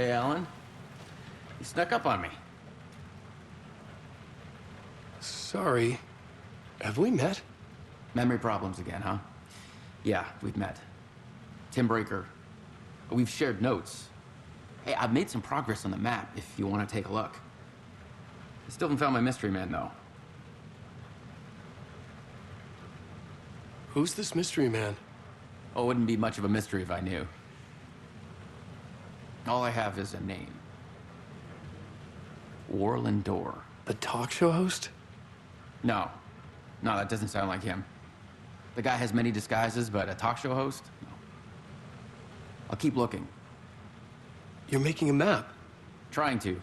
Hey, Alan. You snuck up on me. Sorry. Have we met? Memory problems again, huh? Yeah, we've met. Tim Breaker. We've shared notes. Hey, I've made some progress on the map if you want to take a look. I still haven't found my mystery man, though. Who's this mystery man? Oh, it wouldn't be much of a mystery if I knew. All I have is a name. Warland Dorr. The talk show host? No. No, that doesn't sound like him. The guy has many disguises, but a talk show host? No. I'll keep looking. You're making a map. Trying to.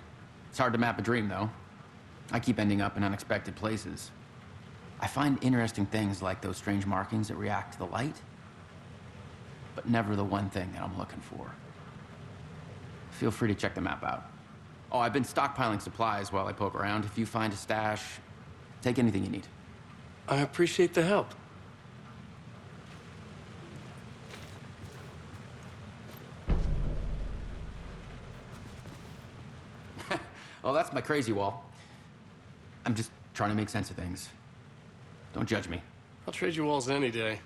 It's hard to map a dream, though. I keep ending up in unexpected places. I find interesting things like those strange markings that react to the light, but never the one thing that I'm looking for. Feel free to check the map out. Oh, I've been stockpiling supplies while I poke around. If you find a stash, take anything you need. I appreciate the help. Oh, that's my crazy wall. I'm just trying to make sense of things. Don't judge me. I'll trade you walls any day.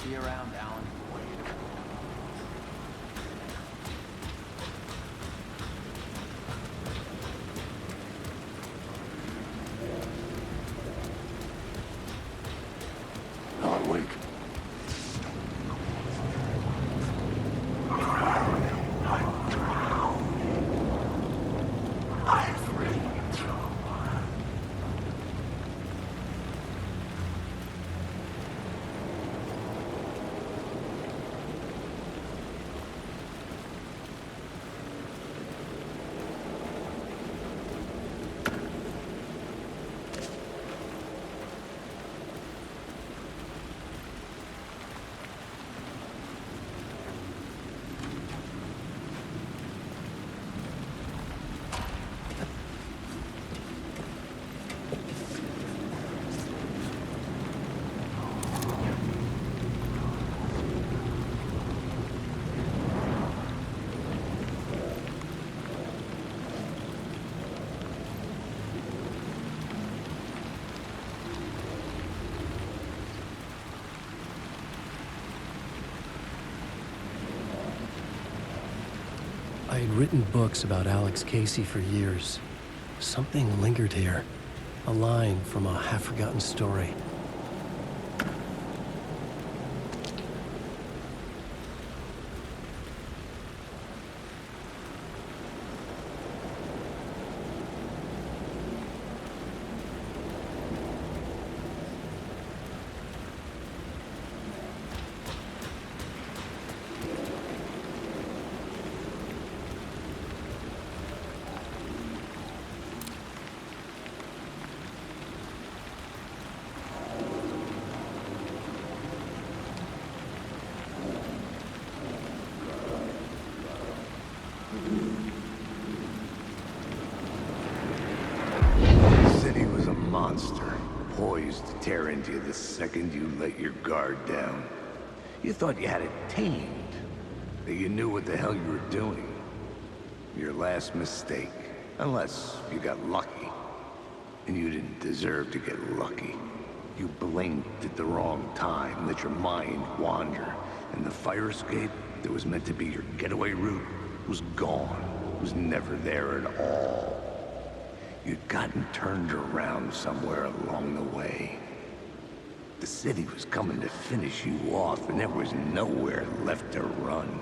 See you around, Alan. Not awake. I had written books about Alex Casey for years. Something lingered here. A line from a half-forgotten story. The city was a monster, poised to tear into you the second you let your guard down. You thought you had it tamed, that you knew what the hell you were doing. Your last mistake, unless you got lucky. And you didn't deserve to get lucky. You blinked at the wrong time, let your mind wander, and the fire escape that was meant to be your getaway route was gone, was never there at all. You'd gotten turned around somewhere along the way. The city was coming to finish you off, and there was nowhere left to run.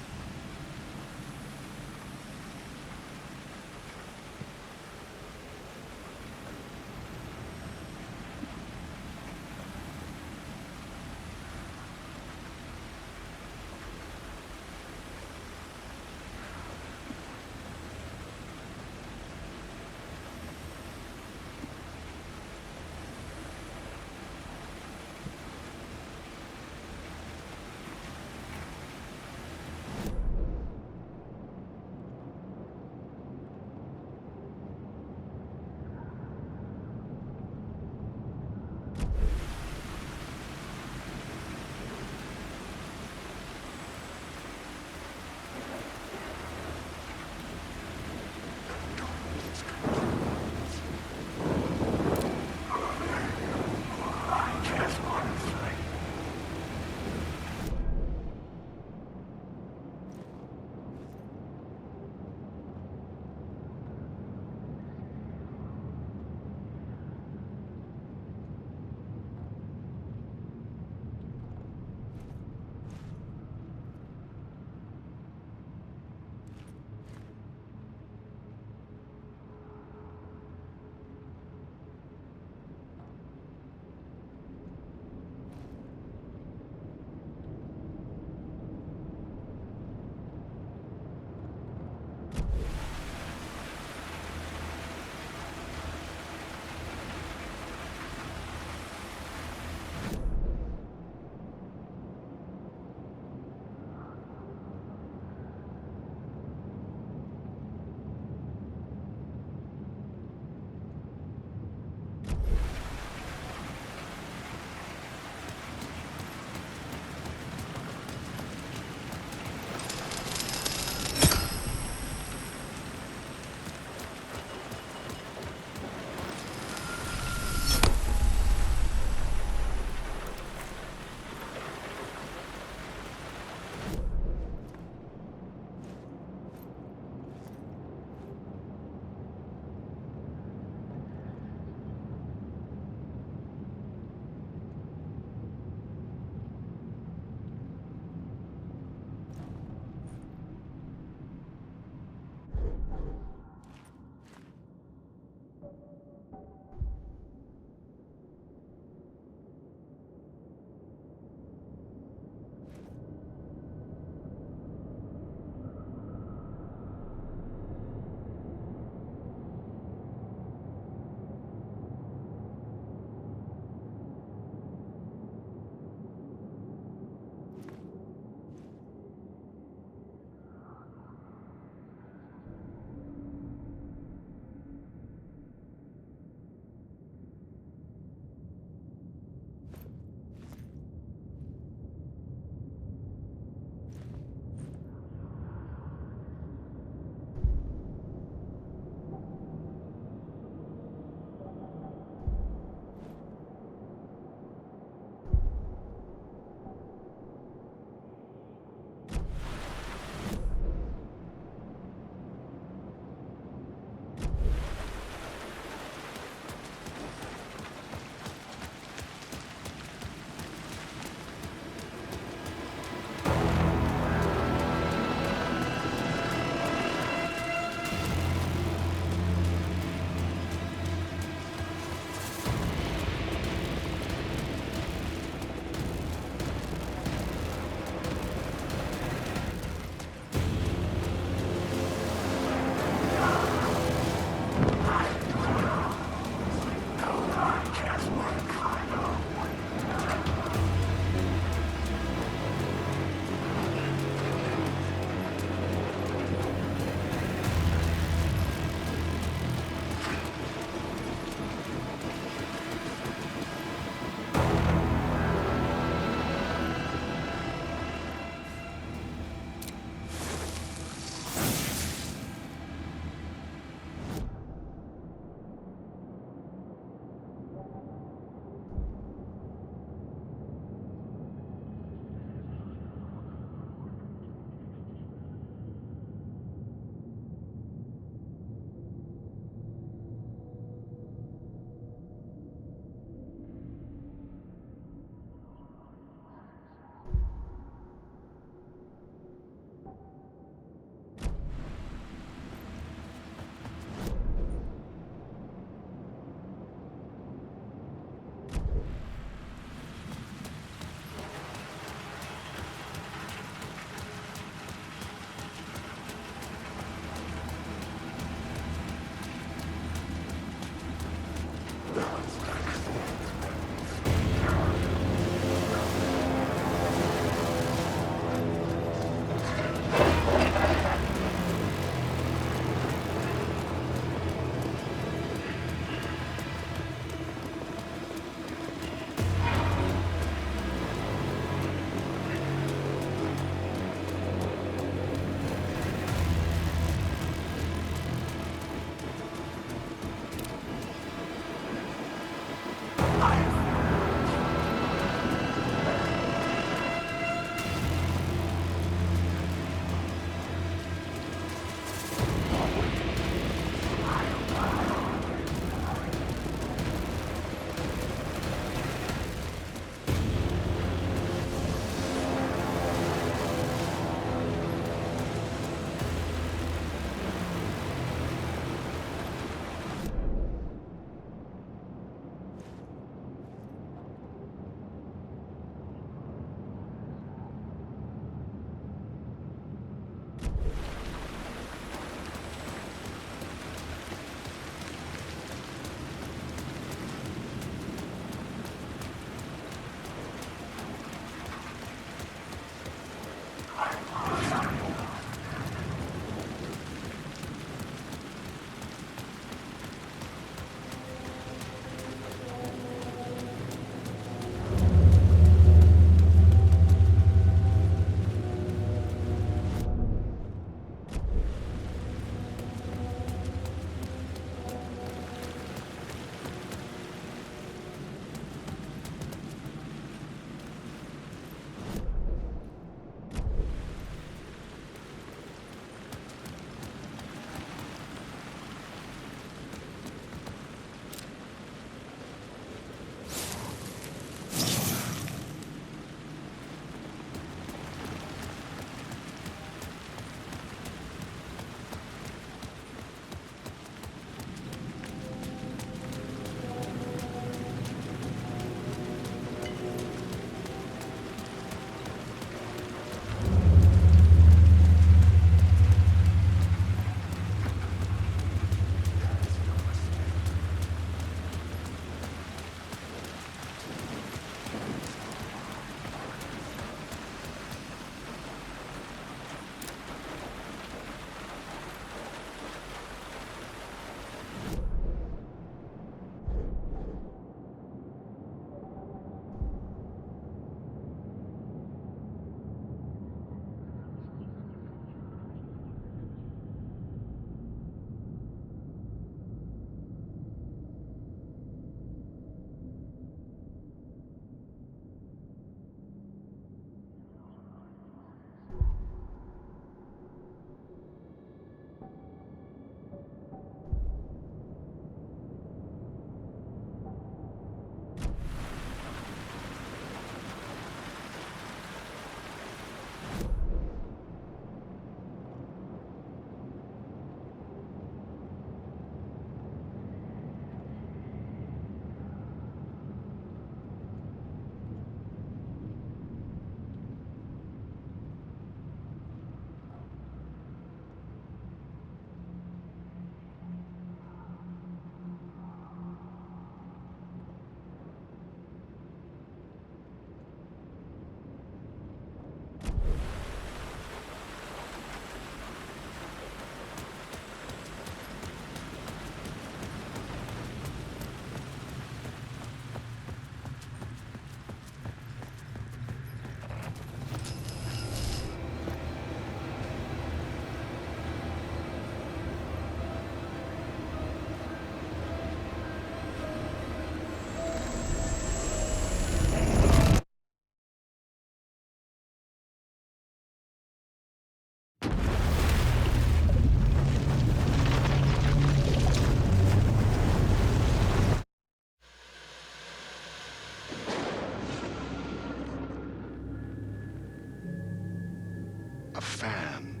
fan.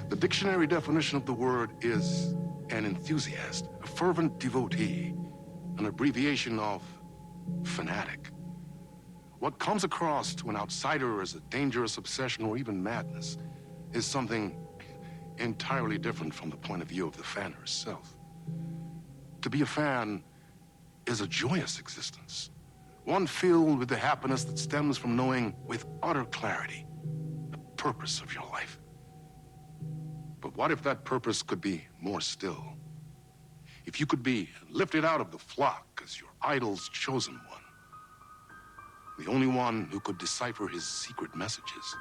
The dictionary definition of the word is an enthusiast, a fervent devotee, an abbreviation of fanatic. What comes across to an outsider as a dangerous obsession or even madness is something entirely different from the point of view of the fan herself. To be a fan is a joyous existence, one filled with the happiness that stems from knowing with utter clarity the purpose of your life. But what if that purpose could be more still? If you could be lifted out of the flock as your idol's chosen one, the only one who could decipher his secret messages.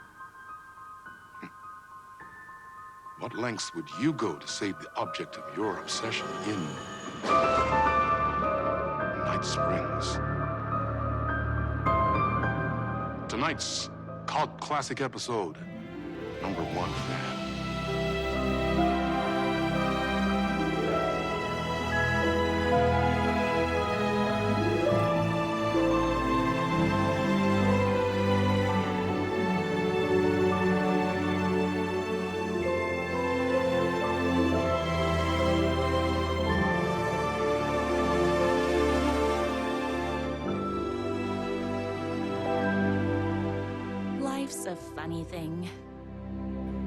What lengths would you go to save the object of your obsession in Night Springs? Tonight's cult classic episode, #1 fan. Life's a funny thing.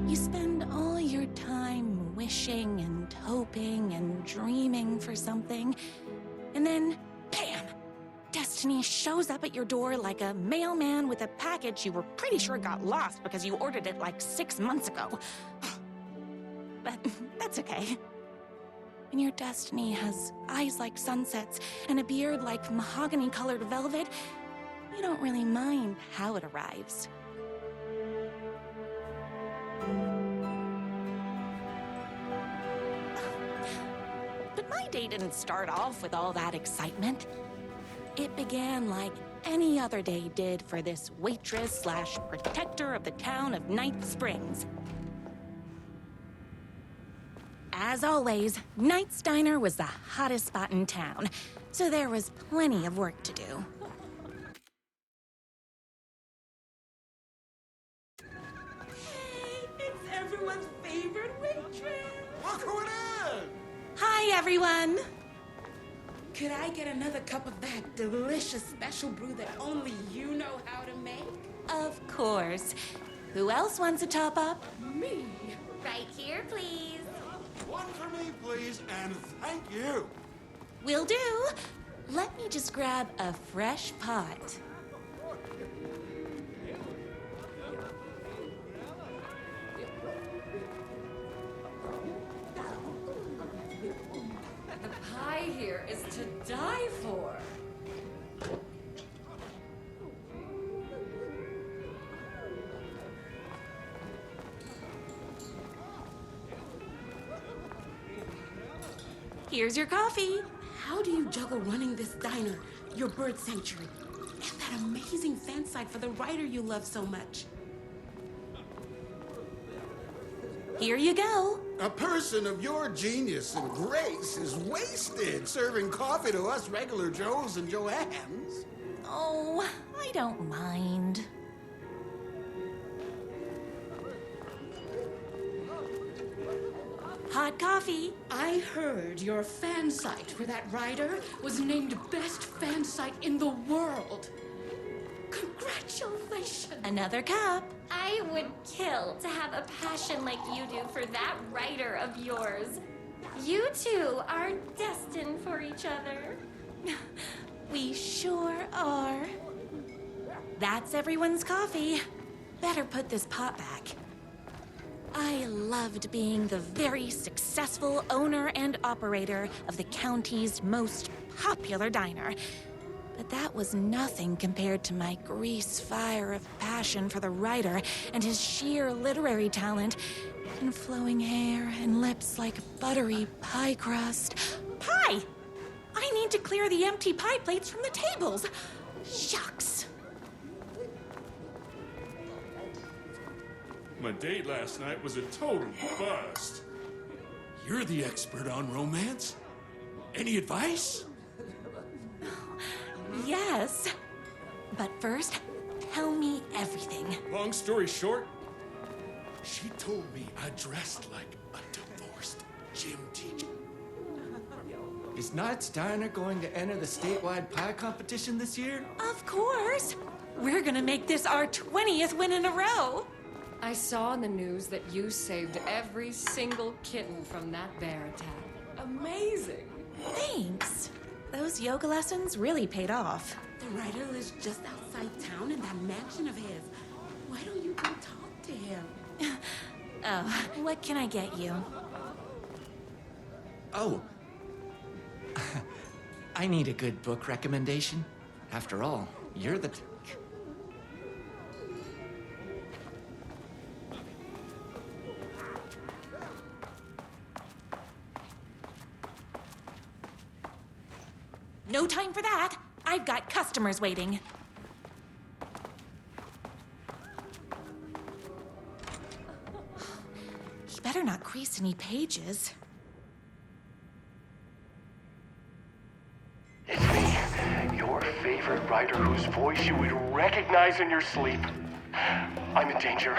You spend all your time wishing and hoping and dreaming for something, and then, bam! Destiny shows up at your door like a mailman with a package you were pretty sure got lost because you ordered it like 6 months ago. But that's okay. When your destiny has eyes like sunsets and a beard like mahogany-colored velvet, you don't really mind how it arrives. But my day didn't start off with all that excitement. It began like any other day did for this waitress/protector of the town of Night Springs. As always, Knight's Diner was the hottest spot in town, so there was plenty of work to do. Hey, it's everyone's favorite waitress. Look who it is! Hi, everyone. Could I get another cup of that delicious special brew that only you know how to make? Of course. Who else wants a top up? Me. Right here, please. One for me, please, and thank you. Will do. Let me just grab a fresh pot. The pie here is to die for. Here's your coffee. How do you juggle running this diner, your bird sanctuary, and that amazing fan site for the writer you love so much? Here you go. A person of your genius and grace is wasted serving coffee to us regular Joes and Joannes. Oh, I don't mind. Hot coffee. I heard your fan site for that writer was named best fan site in the world. Congratulations. Another cup. I would kill to have a passion like you do for that writer of yours. You two are destined for each other. We sure are. That's everyone's coffee. Better put this pot back. I loved being the very successful owner and operator of the county's most popular diner. But that was nothing compared to my grease fire of passion for the writer and his sheer literary talent and flowing hair and lips like buttery pie crust. Pie! I need to clear the empty pie plates from the tables. Shucks. My date last night was a total bust. You're the expert on romance. Any advice? Yes. But first, tell me everything. Long story short, She told me I dressed like a divorced gym teacher. Is Knight's Diner going to enter the statewide pie competition this year? Of course! We're gonna make this our 20th win in a row! I saw in the news that you saved every single kitten from that bear attack. Amazing! Thanks. Those yoga lessons really paid off. The writer lives just outside town in that mansion of his. Why don't you come talk to him? Oh, what can I get you? Oh. I need a good book recommendation. After all, you're the... No time for that. I've got customers waiting. He better not crease any pages. It's me, your favorite writer whose voice you would recognize in your sleep. I'm in danger.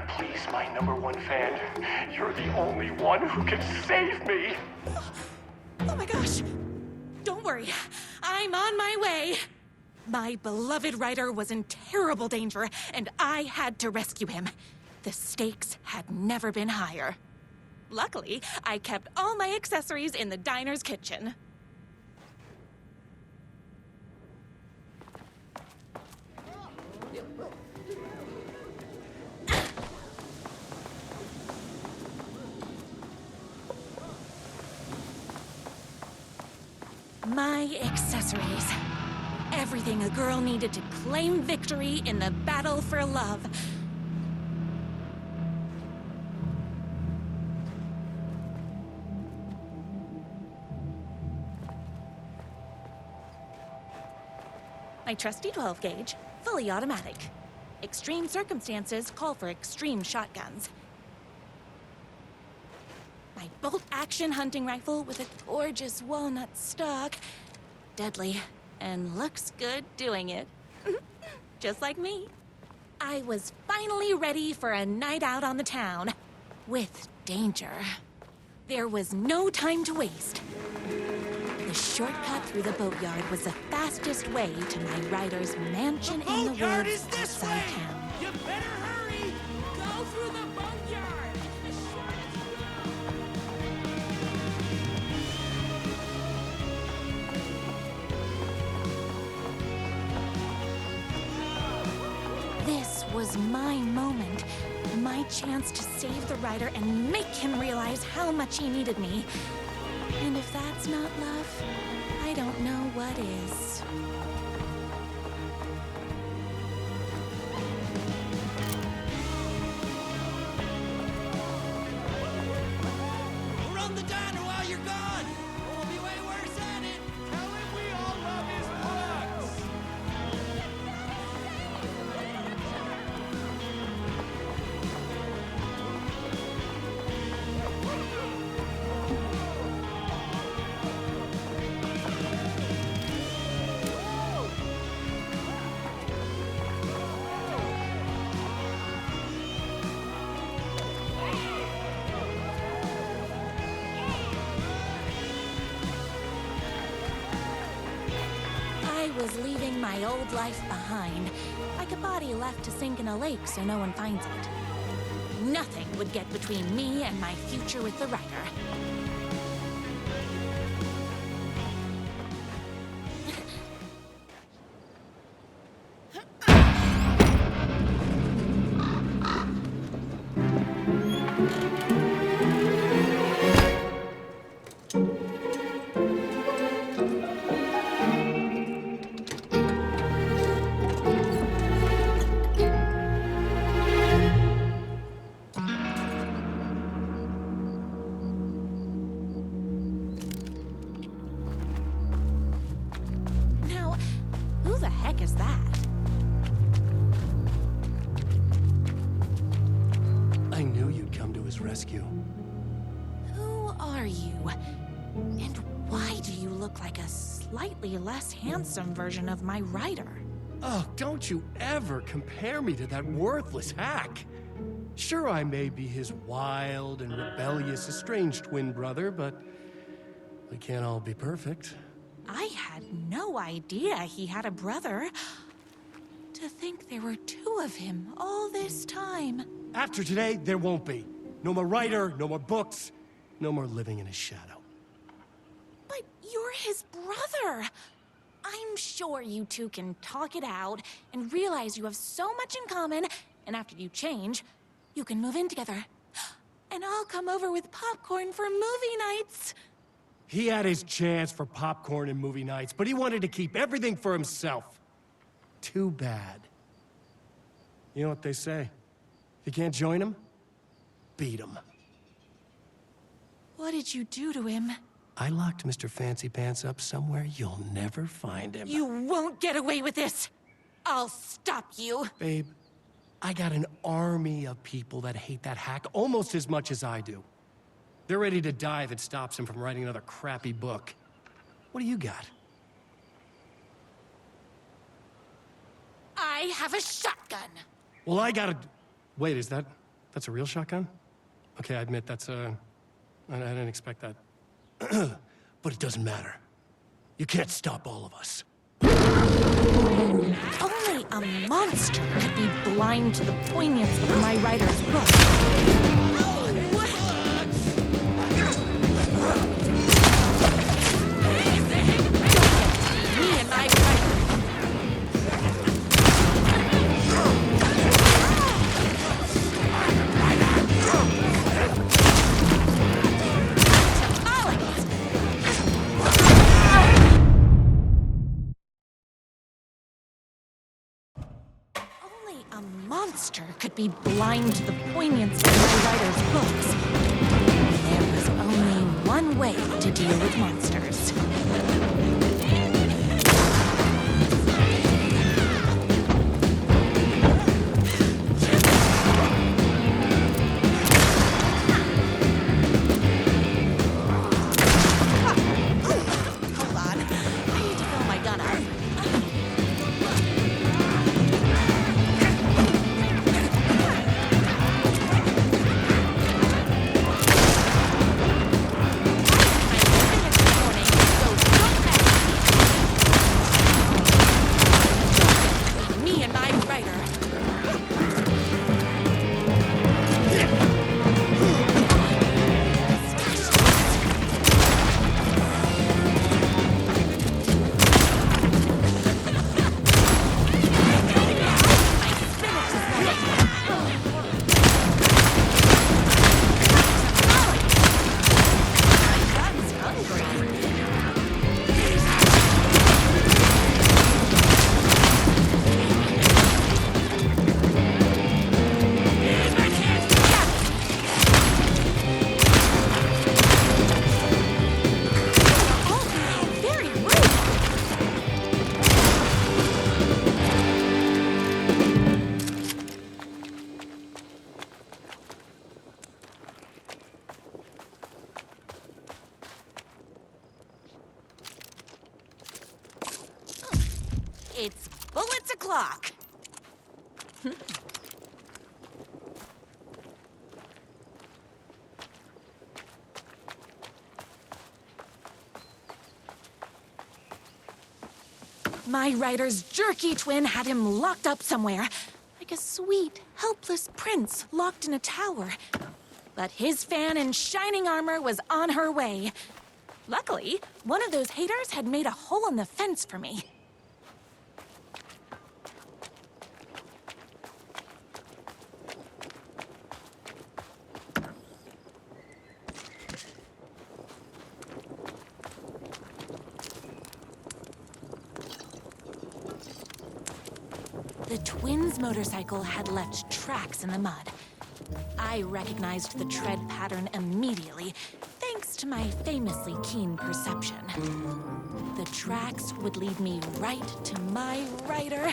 Please, my #1 fan, you're the only one who can save me. Oh my gosh! Don't worry, I'm on my way. My beloved writer was in terrible danger, and I had to rescue him. The stakes had never been higher. Luckily, I kept all my accessories in the diner's kitchen. My accessories. Everything a girl needed to claim victory in the battle for love. My trusty 12 gauge, fully automatic. Extreme circumstances call for extreme shotguns. My bolt-action hunting rifle with a gorgeous walnut stock. Deadly, and looks good doing it. Just like me. I was finally ready for a night out on the town. With danger. There was no time to waste. The shortcut through the boatyard was the fastest way to my writer's mansion in the woods outside town. You better hurry! Go through the boatyard! This was my moment. My chance to save the writer and make him realize how much he needed me. And if that's not love, I don't know what is. Run the diner while you're gone! Or we'll be way worse at it! Tell him we all love his books! I was leaving my old life behind, like a body left to sink in a lake so no one finds it. Nothing would get between me and my future with the writer. Now, who the heck is that? I knew you'd come to his rescue. Who are you? And why do you look like a slightly less handsome version of my writer? Oh, don't you ever compare me to that worthless hack. Sure, I may be his wild and rebellious estranged twin brother, but we can't all be perfect. I had no idea he had a brother. To think there were two of him all this time. After today, there won't be. No more Ryder, no more books, no more living in his shadow. But you're his brother. I'm sure you two can talk it out and realize you have so much in common, and after you change, you can move in together. And I'll come over with popcorn for movie nights. He had his chance for popcorn and movie nights, but he wanted to keep everything for himself. Too bad. You know what they say? If you can't join him, beat him. What did you do to him? I locked Mr. Fancy Pants up somewhere you'll never find him. You won't get away with this. I'll stop you. Babe, I got an army of people that hate that hack almost as much as I do. They're ready to die if it stops him from writing another crappy book. What do you got? I have a shotgun. Well, I got a... Wait, that's a real shotgun? Okay, I admit I didn't expect that. But it doesn't matter. You can't stop all of us. Only a monster could be blind to the poignance of my writer's book. Me and my writer. A monster could be blind to the poignance of my writer's books. There was only one way to deal with monsters. Hold on. I need to fill my gun up. It's bullets o'clock. My writer's jerky twin had him locked up somewhere, like a sweet, helpless prince locked in a tower. But his fan in shining armor was on her way. Luckily, one of those haters had made a hole in the fence for me. The twins' motorcycle had left tracks in the mud. I recognized the tread pattern immediately, thanks to my famously keen perception. The tracks would lead me right to my writer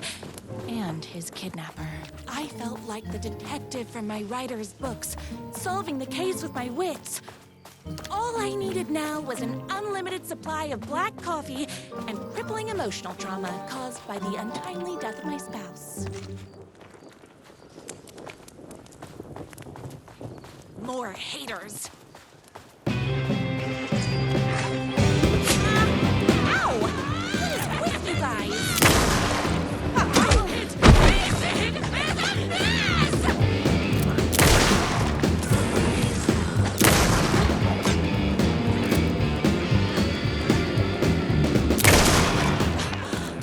and his kidnapper. I felt like the detective from my writer's books, solving the case with my wits. All I needed now was an unlimited supply of black coffee and crippling emotional trauma caused by the untimely death of my spouse. more haters. Ow! What is with you guys? It's racing as a mess!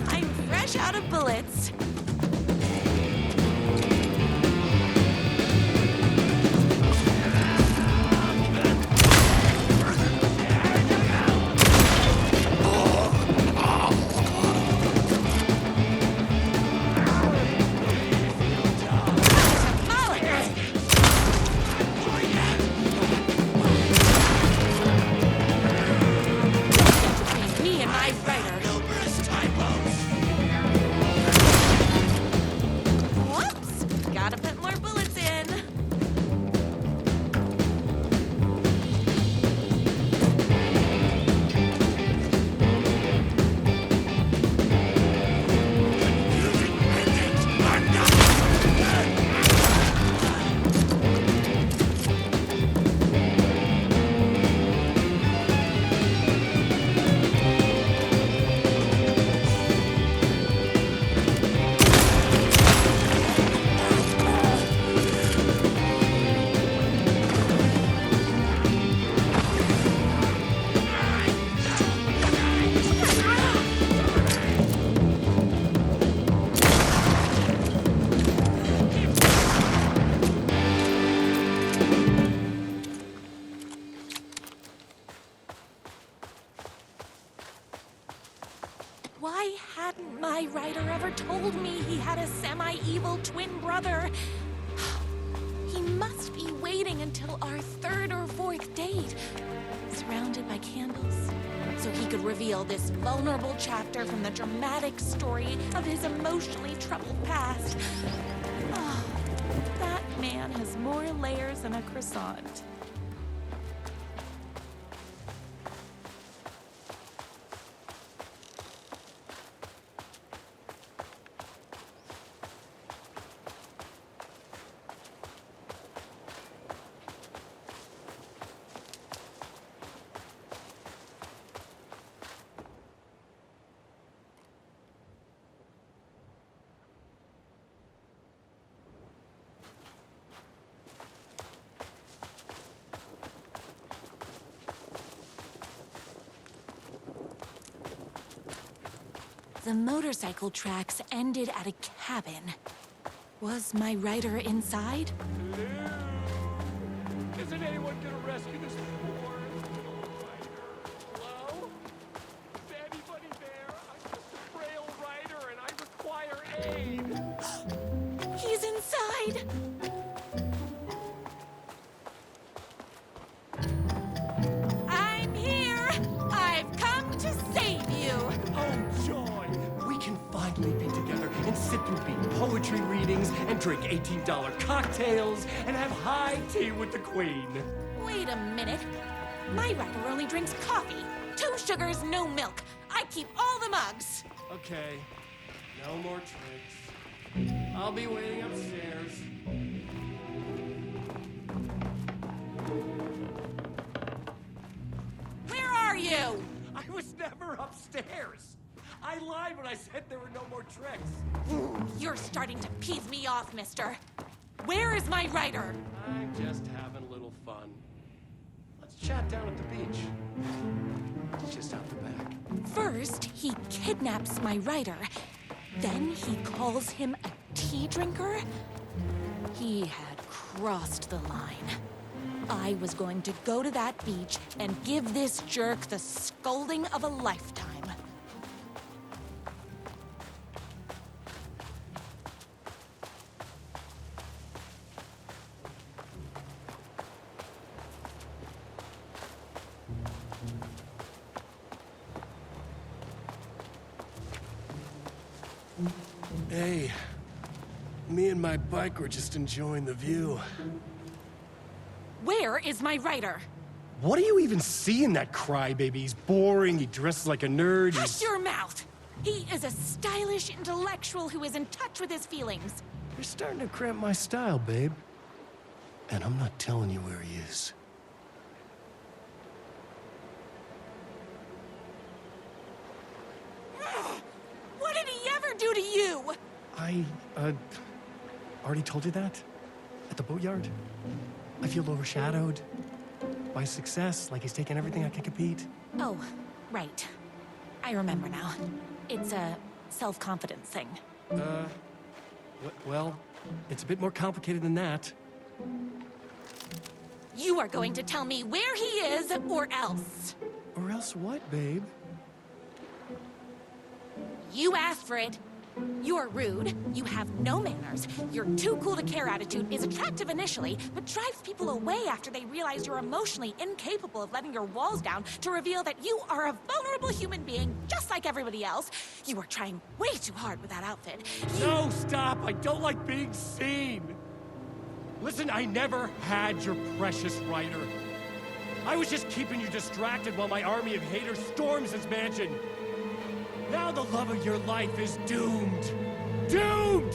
I'm fresh out of bullets. Me and my writer. Whoops! Gotta put more bullets in. Why hadn't my writer ever told me he had a semi-evil twin brother? He must be waiting until our third or fourth date, surrounded by candles, so he could reveal this vulnerable chapter from the dramatic story of his emotionally troubled past. Oh, that man has more layers than a croissant. The motorcycle tracks ended at a cabin. Was my writer inside? Isn't anyone gonna rescue this poor little writer? Hello? Is anybody there? I'm just a frail writer and I require aid. He's inside! I'm here! I've come to save you! Oh, joy! We can finally be together and sit through beat poetry readings and drink $18 cocktails and have high tea with the Queen. Wait a minute. My writer only drinks coffee. 2 sugars, no milk. I keep all the mugs. Okay, no more tricks. I'll be waiting upstairs. Where are you? I was never upstairs. I lied when I said there were no more tricks. You're starting to piss me off, mister. Where is my writer? I'm just having a little fun. Let's chat down at the beach. Just out the back. First, he kidnaps my writer. Then he calls him a tea drinker. He had crossed the line. I was going to go to that beach and give this jerk the scolding of a lifetime. Hey, me and my bike were just enjoying the view. Where is my writer? What do you even see in that crybaby? He's boring, he dresses like a nerd, Hush your mouth! He is a stylish intellectual who is in touch with his feelings. You're starting to cramp my style, babe. And I'm not telling you where he is. What did he ever do to you? I, already told you that? At the boatyard? I feel overshadowed by success, like he's taking everything I can compete. Oh, right. I remember now. It's a self-confidence thing. Well, it's a bit more complicated than that. You are going to tell me where he is, or else. Or else what, babe? You asked for it. You're rude, you have no manners, your too cool to care attitude is attractive initially, but drives people away after they realize you're emotionally incapable of letting your walls down to reveal that you are a vulnerable human being just like everybody else. You are trying way too hard with that outfit. No, stop! I don't like being seen! Listen, I never had your precious writer. I was just keeping you distracted while my army of haters storms his mansion. Now the love of your life is doomed! Doomed!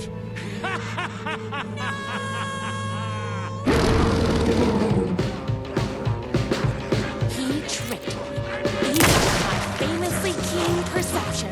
He tricked me. He has my famously keen perception.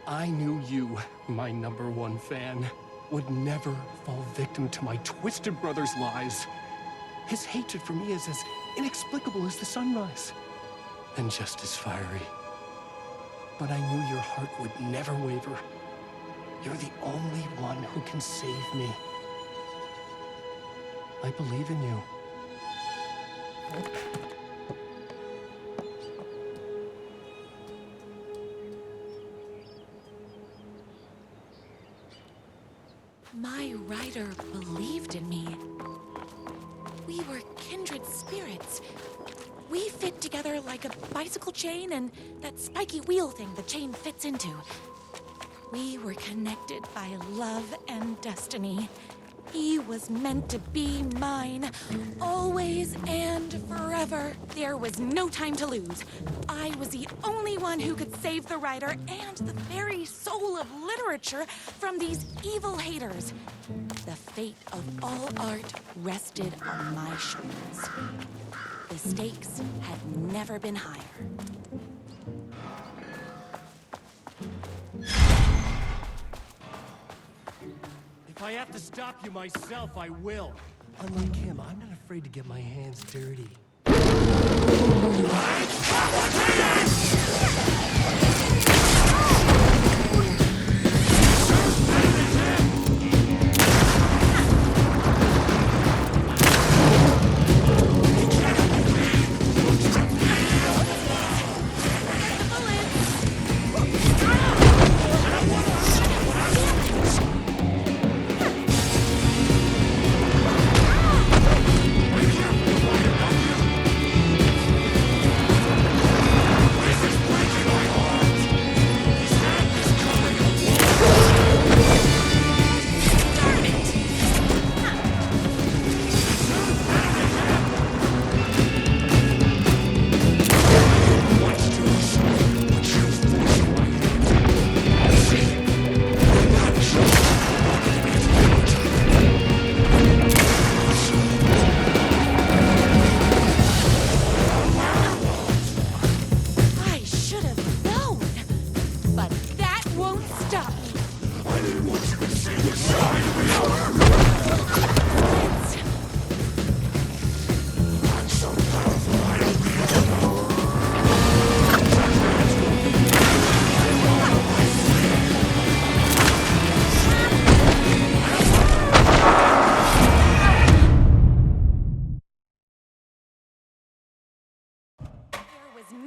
I knew you, my #1 fan, would never fall victim to my twisted brother's lies. His hatred for me is as inexplicable as the sunrise, and just as fiery. But I knew your heart would never waver. You're the only one who can save me. I believe in you. My writer believed in me. We were kindred spirits. We fit together like a bicycle chain and that spiky wheel thing the chain fits into. We were connected by love and destiny. He was meant to be mine, always and forever. There was no time to lose. I was the only one who could save the writer and the very soul of literature from these evil haters. The fate of all art rested on my shoulders. The stakes had never been higher. If I have to stop you myself, I will. Unlike him, I'm not afraid to get my hands dirty.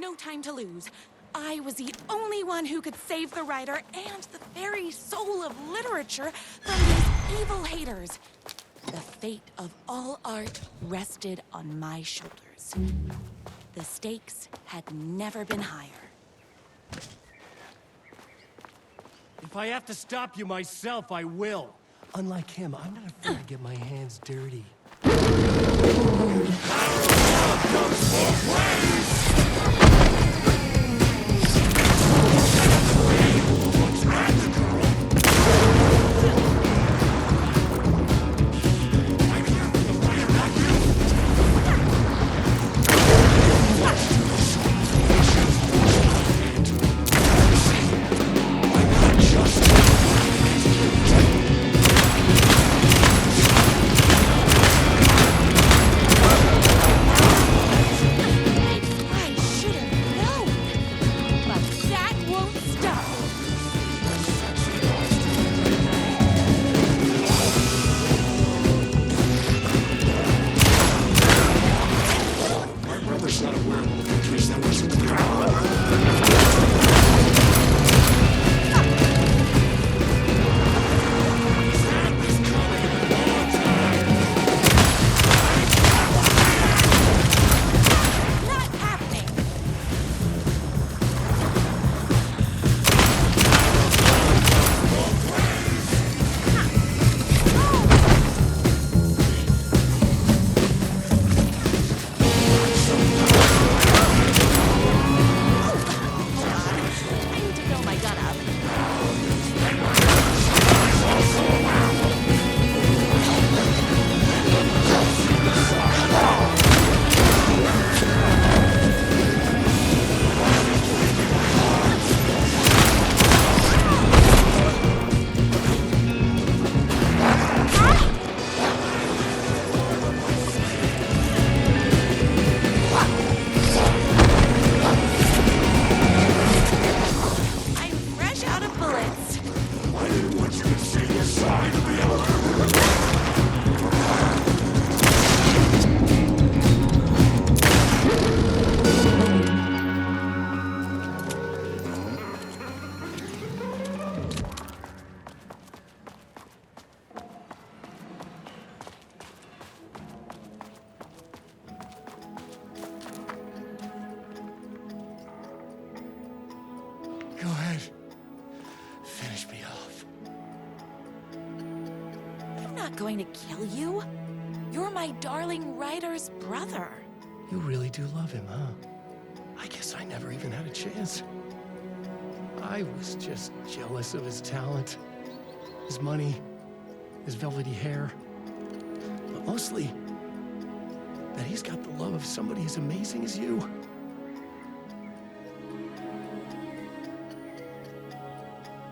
No time to lose. I was the only one who could save the writer and the very soul of literature from these evil haters. The fate of all art rested on my shoulders. The stakes had never been higher. If I have to stop you myself, I will. Unlike him, I'm not afraid to get my hands dirty. Go ahead. Finish me off. I'm not going to kill you. You're my darling writer's brother. You really do love him, huh? I guess I never even had a chance. I was just jealous of his talent, his money, his velvety hair. But mostly, that he's got the love of somebody as amazing as you.